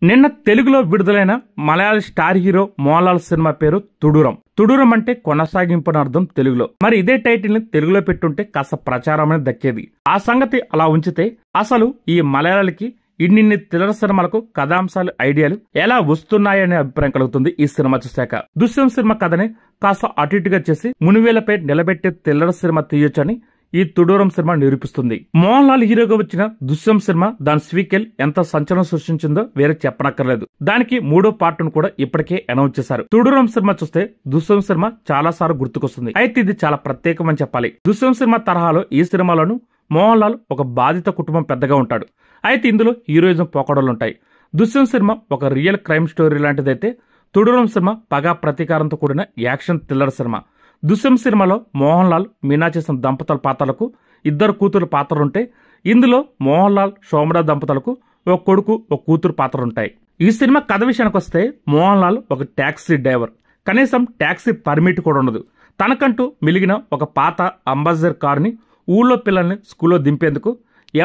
నిన్న తెలుగులో విడుదలైన మలయాళ star hero Mohan Lal cinema పేరు తుడూరం. తుడూరం అంటే కొనసాగింపు అని అర్థం తెలుగులో. మరి ఇదే టైటిల్ ని తెలుగులో పెట్టుంటే కాస్త ప్రచారం అనేది దక్కేది. ఆ సంగతి అలా ఉంచితే అసలు ఈ మలయాళకి ఇన్నిన్ని థ్రిల్లర్ సినిమాలకు కథాంశాలు, ఐడియాలు ఎలా వస్తున్నాయనే అభిప్రాయం కలుగుతుంది ఈ సినిమా చూశాక. దృశ్యం సినిమా కథని కాస్త అటు ఇటుగా చేసి మునివేలపై నిలబెట్టే థ్రిల్లర్ సినిమా తీయొచ్చని ఈ తుడూరం సినిమా నిరూపిస్తుంది. మోహన్ లాల్ హీరోగా వచ్చిన దృశ్యం సినిమా దాని స్వీకెల్ ఎంత సంచలనం సృష్టించిందో వేరే చెప్పనక్కర్లేదు. దానికి 3వ పార్ట్ను కూడా ఇప్పటికే అనౌన్స్ చేశారు. తుడూరం సినిమా చూస్తే దృశ్యం సినిమా చాలా సార్లు గుర్తుకొస్తుంది. అయితే ఇది చాలా ప్రత్యేకమని చెప్పాలి. దృశ్యం సినిమా తరహాలో ఈ సినిమాలోనూ మోహన్ లాల్ ఒక బాధిత కుటుంబం పెద్దగా ఉంటాడు. అయితే ఇందులో హీరోయిజం పోకడలుంటాయి. దృశ్యం సినిమా ఒక రియల్ క్రైమ్ స్టోరీ లాంటిదైతే తుడూరం సినిమా పగా ప్రతీకారంతో కూడిన యాక్షన్ థ్రిల్లర్ సినిమా. దృశ్యం సినిమాలో మోహన్ లాల్, మీనా చేసిన దంపతుల పాత్రలకు 2 కూతురు పాత్రలుంటే ఇందులో మోహన్ లాల్, శోభన దంపతులకు ఒక కొడుకు, ఒక కూతురు పాత్రలుంటాయి. ఈ సినిమా కథ విషయానికి వస్తే మోహన్ లాల్ ఒక ట్యాక్సీ డ్రైవర్. కనీసం ట్యాక్సీ పర్మిట్ కూడా ఉండదు. తనకంటూ మిలిగిన ఒక పాత అంబాసిడర్ కారుని ఊళ్ళో పిల్లల్ని స్కూల్లో దింపేందుకు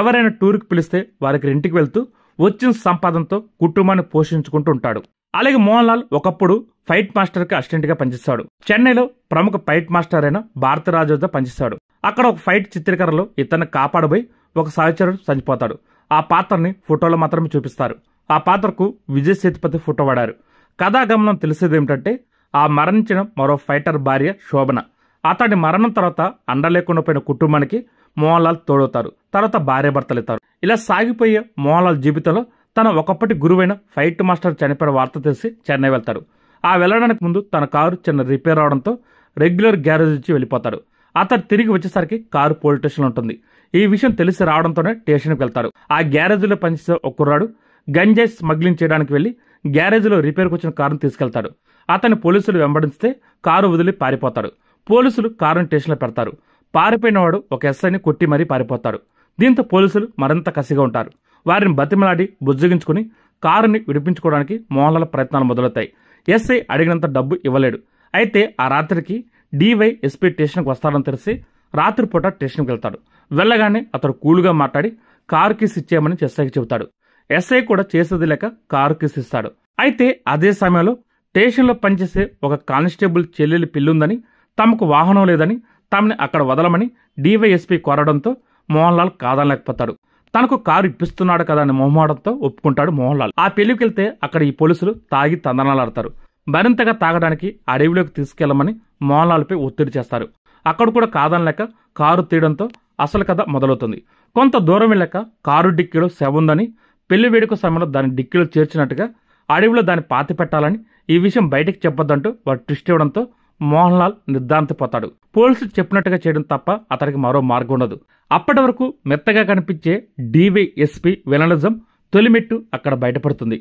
ఎవరైనా టూర్కి పిలిస్తే వారికి ఇంటికి వెళ్తూ వచ్చిన సంపాదనతో కుటుంబాన్ని పోషించుకుంటూ ఉంటాడు. అలాగే మోహన్ లాల్ ఒకప్పుడు ఫైట్ మాస్టర్ కి అసిస్టెంట్ గా పనిచేస్తాడు. చెన్నైలో ప్రముఖ ఫైట్ మాస్టర్ అయిన భారతరాజు వద్ద పనిచేస్తాడు. అక్కడ ఒక ఫైట్ చిత్రీకరణలో ఇతన్ని కాపాడబోయి ఒక సహచరుడు చనిపోతాడు. ఆ పాత్రని ఫోటోలో మాత్రమే చూపిస్తారు. ఆ పాత్రకు విజయ్ సేతుపతి ఫోటో వాడారు. కథాగమనం తెలిసేది ఏమిటంటే ఆ మరణించిన మరో ఫైటర్ భార్య శోభన. అతడి మరణం తర్వాత అండలేకుండా పోయిన కుటుంబానికి మోహన్ లాల్ తోడవుతారు. తర్వాత భార్యాభర్తలు అవుతారు. ఇలా సాగిపోయే మోహన్ లాల్ జీవితంలో తన ఒకప్పటి గురువైన ఫైట్ మాస్టర్ చనిపోయిన వార్త తెలిసి చెన్నై వెళ్తారు. ఆ వెళ్లడానికి ముందు తన కారు చిన్న రిపేర్ అవడంతో రెగ్యులర్ గ్యారేజ్ నుంచి వెళ్ళిపోతాడు. అతను తిరిగి వచ్చేసరికి కారు పోలీస్ స్టేషన్లో ఉంటుంది. ఈ విషయం తెలిసి రావడంతోనే స్టేషన్కి వెళ్తారు. ఆ గ్యారేజ్లో పనిచేసే ఒక కుర్రాడు గంజాయి స్మగ్లింగ్ చేయడానికి వెళ్లి గ్యారేజ్లో రిపేర్కి వచ్చిన కారును తీసుకెళ్తాడు. అతన్ని పోలీసులు వెంబడిస్తే కారు వదిలి పారిపోతాడు. పోలీసులు కారును స్టేషన్లో పెడతారు. పారిపోయిన వాడు ఒక ఎస్ఐని కొట్టి మరీ పారిపోతాడు. దీంతో పోలీసులు మరింత కసిగా ఉంటారు. వారిని బతిమలాడి బుజ్జగించుకుని కారుని విడిపించుకోవడానికి మోహన్ లాల్ ప్రయత్నాలు మొదలవుతాయి. ఎస్ఐ అడిగినంత డబ్బు ఇవ్వలేడు. అయితే ఆ రాత్రికి DYSP స్టేషన్కి వస్తాడని తెలిసి రాత్రిపూట స్టేషన్కి వెళ్తాడు. వెళ్ళగానే అతడు కూలుగా మాట్లాడి కారు కీస్ ఇచ్చేయమని ఎస్ఐకి చెబుతాడు. ఎస్ఐ కూడా చేసేది లేక కారు కీస్ ఇస్తాడు. అయితే అదే సమయంలో స్టేషన్లో పనిచేసే ఒక కానిస్టేబుల్ చెల్లెలి పిల్లుందని, తమకు వాహనం లేదని తమని అక్కడ వదలమని DYSP కోరడంతో మోహన్ లాల్ కాదనలేకపోతాడు. తనకు కారు ఇప్పిస్తున్నాడు కదా అని మొహమాటంతో ఒప్పుకుంటాడు మోహన్ లాల్. ఆ పెళ్లికి వెళ్తే అక్కడ ఈ పోలీసులు తాగి తందనాలాడతారు. మరింతగా తాగడానికి అడవిలోకి తీసుకెళ్లమని మోహన్ లాల్ పై ఒత్తిడి చేస్తారు. అక్కడ కూడా కాదనలేక కారు తీయడంతో అసలు కథ మొదలవుతుంది. కొంత దూరం వెళ్ళాక కారు డిక్కీలో శవం ఉందని, పెళ్లి వేడుక సమయంలో దాని డిక్కీలో చేర్చినట్టుగా అడవిలో దాన్ని పాతి పెట్టాలని, ఈ విషయం బయటకు చెప్పొద్దంటూ వాడు ట్విస్ట్ ఇవ్వడంతో మోహన్ లాల్ నిర్ధాంతపోతాడు. పోలీసులు చెప్పినట్టుగా చేయడం తప్ప అతనికి మరో మార్గం ఉండదు. అప్పటి వరకు మెత్తగా కనిపించే DYSP విలనిజం తొలిమెట్టు అక్కడ బయటపడుతుంది.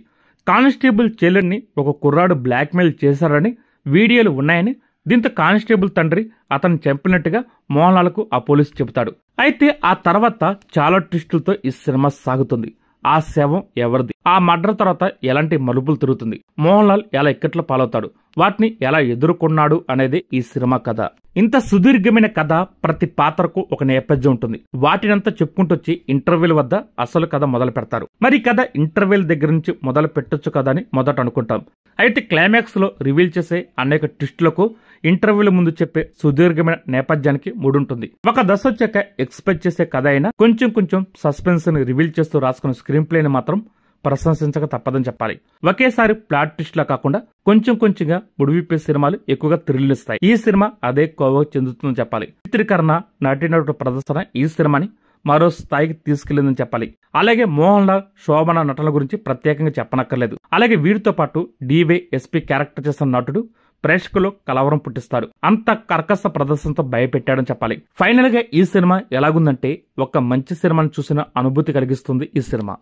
కానిస్టేబుల్ చెల్లెల్ని ఒక కుర్రాడు బ్లాక్మెయిల్ చేశారని వీడియోలు ఉన్నాయని, దీంతో కానిస్టేబుల్ తండ్రి అతన్ని చంపినట్టుగా మోహన్ లాల్కు ఆ పోలీసు చెబుతాడు. అయితే ఆ తర్వాత చాలా ట్విస్టులతో ఈ సినిమా సాగుతుంది. ఆ శవం ఎవరిది, ఆ మర్డర్ తర్వాత ఎలాంటి మలుపులు తిరుగుతుంది, మోహన్ లాల్ ఎలా ఇక్కట్లో పాలవుతాడు, వాటిని ఎలా ఎదుర్కొన్నాడు అనేది ఈ సినిమా కథ. ఇంత సుదీర్ఘమైన కథ, ప్రతి పాత్రకు ఒక నేపథ్యం ఉంటుంది. వాటినంతా చెప్పుకుంటూ వచ్చి ఇంటర్వ్యూల వద్ద అసలు కథ మొదలు పెడతారు. మరి కథ ఇంటర్వ్యూల దగ్గర నుంచి మొదలు పెట్టొచ్చు కదా అని మొదట అనుకుంటాం. అయితే క్లైమాక్స్ లో రివీల్ చేసే అనేక ట్విస్టులకు ఇంటర్వ్యూల ముందు చెప్పే సుదీర్ఘమైన నేపథ్యానికి ముడుంటుంది. ఒక దశ వచ్చాక ఎక్స్పెక్ట్ చేసే కథ అయినా కొంచెం కొంచెం సస్పెన్స్ ని రివీల్ చేస్తూ రాసుకున్న స్క్రీన్ ప్లేని మాత్రం ప్రశంసించక తప్పదని చెప్పాలి. ఒకేసారి ప్లాట్ ట్విస్ట్ లా కాకుండా కొంచెం కొంచెంగా ముడివిప్పే సినిమాలు ఎక్కువగా థ్రిల్ ఇస్తాయి. ఈ సినిమా అదే కోవ చెందుతుందని చెప్పాలి. చిత్రీకరణ, నటీనటుల ప్రదర్శన ఈ సినిమాని మరో స్థాయికి తీసుకెళ్లిందని చెప్పాలి. అలాగే మోహన్ లాల్, శోభన నటన గురించి ప్రత్యేకంగా చెప్పనక్కర్లేదు. అలాగే వీరితో పాటు DYSP క్యారెక్టర్ చేసిన నటుడు ప్రేక్షకులు కలవరం పుట్టిస్తాడు. అంత కర్కశ ప్రదర్శనతో భయపెట్టాడని చెప్పాలి. ఫైనల్ గా ఈ సినిమా ఎలాగుందంటే ఒక మంచి సినిమాని చూసిన అనుభూతి కలిగిస్తుంది ఈ సినిమా.